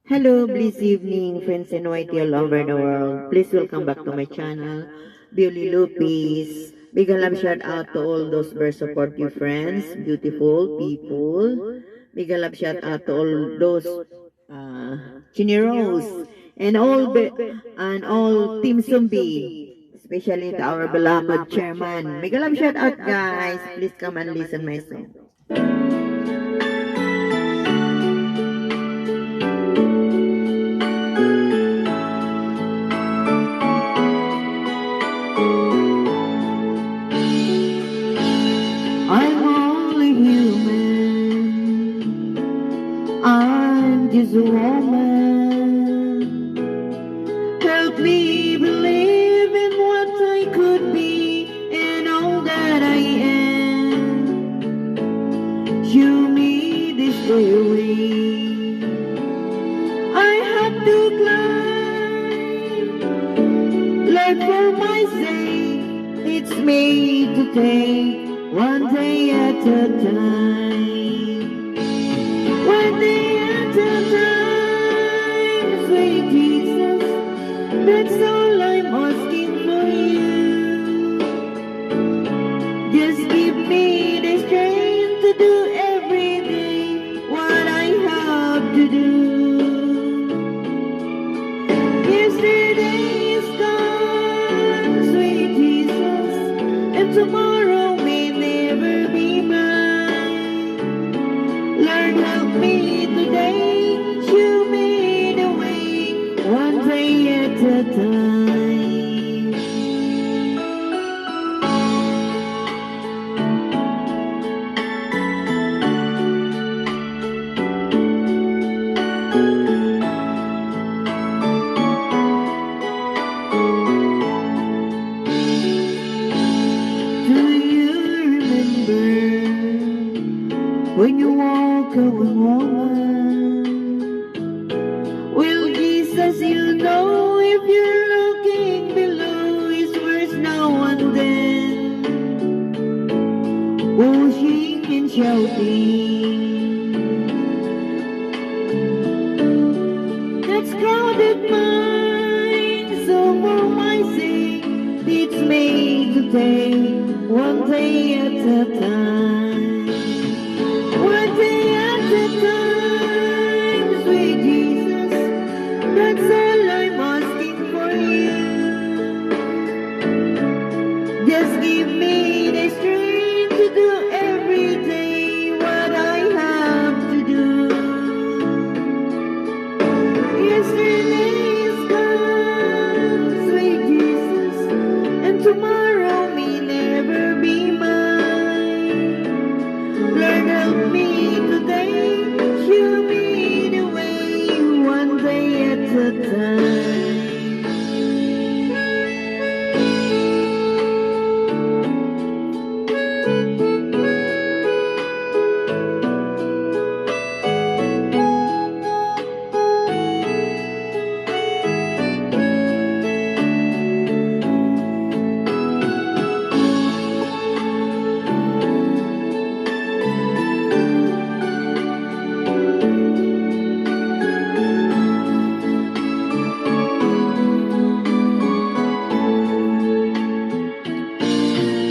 Hello, bliss evening, friends and YT all over the world. Please welcome back to my channel, Beauty Lupis. Big and love shout out to all those very supportive friends, beautiful people. Big and love shout out to all those chineros and all Team Zombie, especially to our beloved chairman. Big and love shout out, guys. Please come and listen my song. I'm only human. I'm just a woman. Help me believe in what I could be and all that I am. Show me the stairway I have to climb. Life for my sake, it's made to take one day at a time. One day at a time, sweet Jesus, that's all I'm asking for you. Just give me the strength to do every day what I have to do. Yesterday is gone, sweet Jesus, and tomorrow may never be mine. Lord, help me today, show me the way, one day at a time. Do you remember when you walk away, woman? Well, Jesus, you know if you're looking below, it's worse now and then, pushing and shouting. That's crowded mind, so for my sake, it's made to take one day at a time. One day at a time, sweet Jesus, that's all I'm asking for you. Just give me the strength to do every day what I have to do. Yesterday is gone, sweet Jesus, and tomorrow may never be mine. Lord, help me today, show me the way, one day at a time.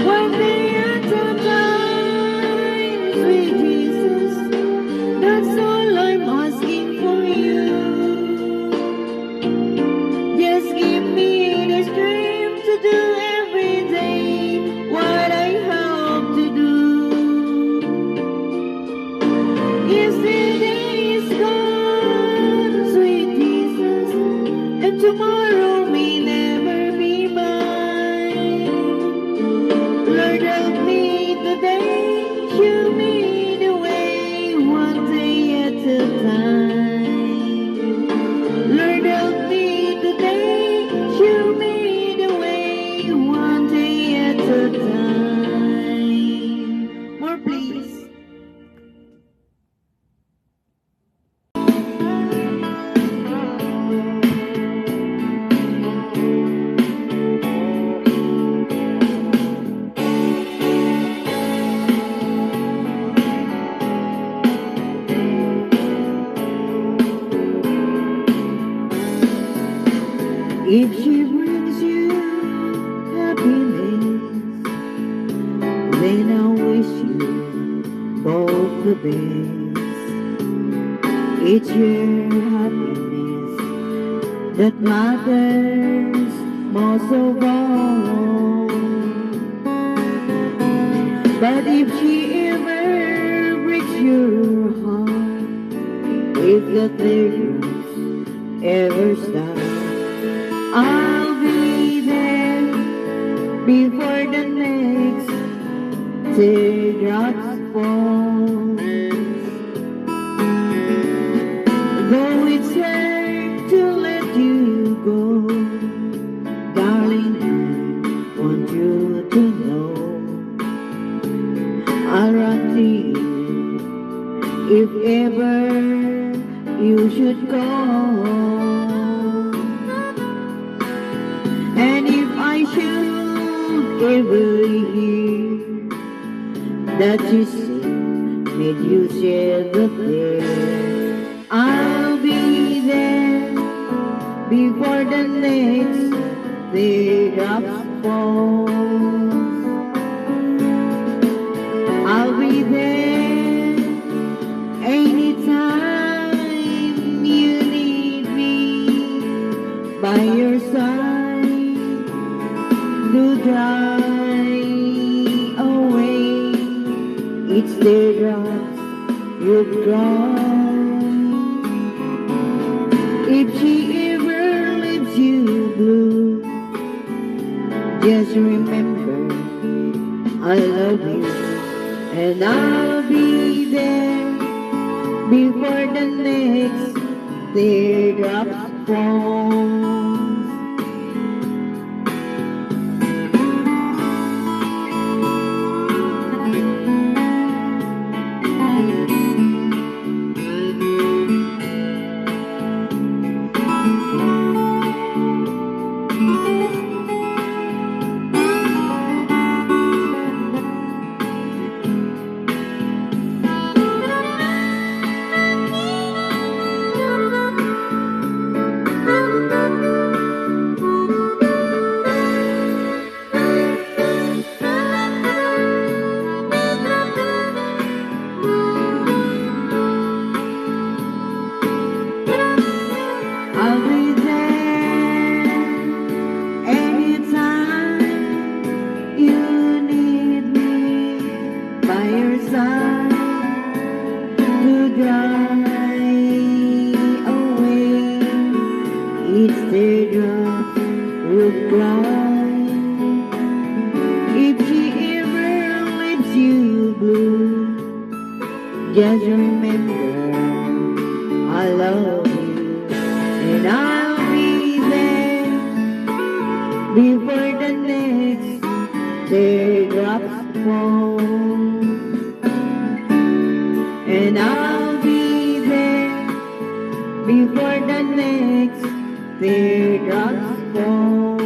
One day at a time, sweet Jesus, that's all I'm asking for you. Just give me the strength to do every day what I have to do. Yesterday is gone, sweet Jesus, and tomorrow may never be mine. Lord, help me today, show me the way, one day at a time. Lord, help me today, show me the way, one day at a time. More please. If she brings you happiness, then I wish you both the best. It's your happiness that matters most of all. But if she ever breaks your heart, if the tears ever stop, I'll be there before the next teardrops fall. Though it's hard to let you go, darling, I want you to know I'll run to you if ever you should go. And if I should ever hear that you sick made you shed the tear, I'll be there before the next teardrops fall. I'll be there anytime you need me by your side to dry away each teardrops you've cried. If she ever leaves you blue, just remember I love you, and I'll be there before the next teardrops fall. I'll be there anytime you need me by your side to dry away each teardrop you cry. If she ever leaves you blue, just remember I love you, and I'll be there before the next teardrops fall. And I'll be there before the next teardrops fall.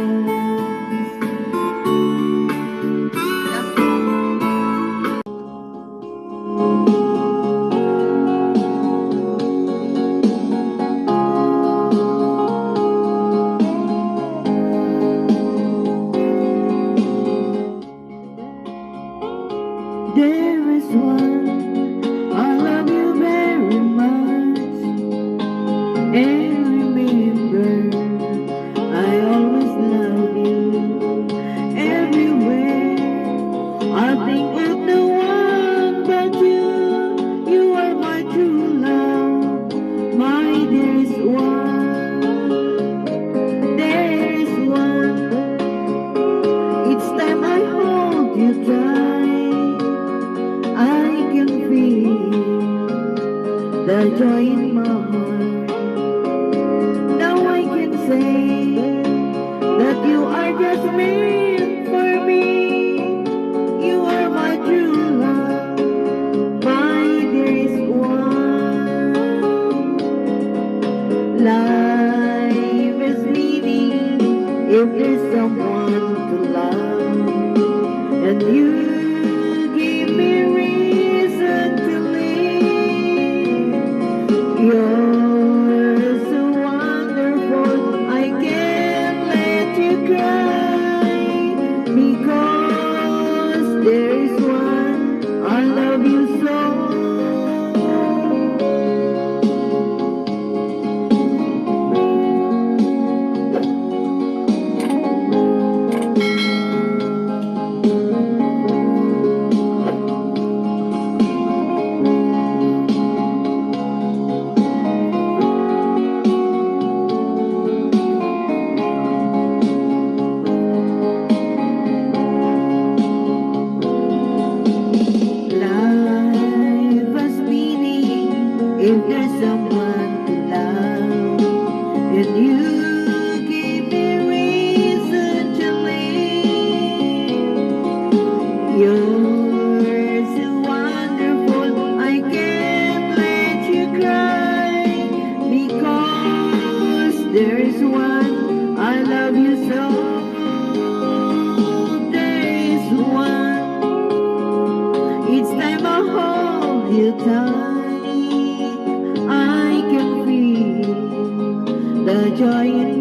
There is one, I love you very much, and remember, I always love you. Everywhere, I think of no one but you. You are my true love, my dearest one. There is one, each time I hold you tight, I can feel the joy in my heart. Now I can say that you are just meant for me. You are my true love, my dearest one. Life is meaning if there's someone to love, and you give me reason to live. You're so wonderful, I can't if there's someone to love, and you give me reason to live. You're so wonderful, I can't let you cry, because there is one I love you so. There is one. Each time I hold you tight, I can feel the joy in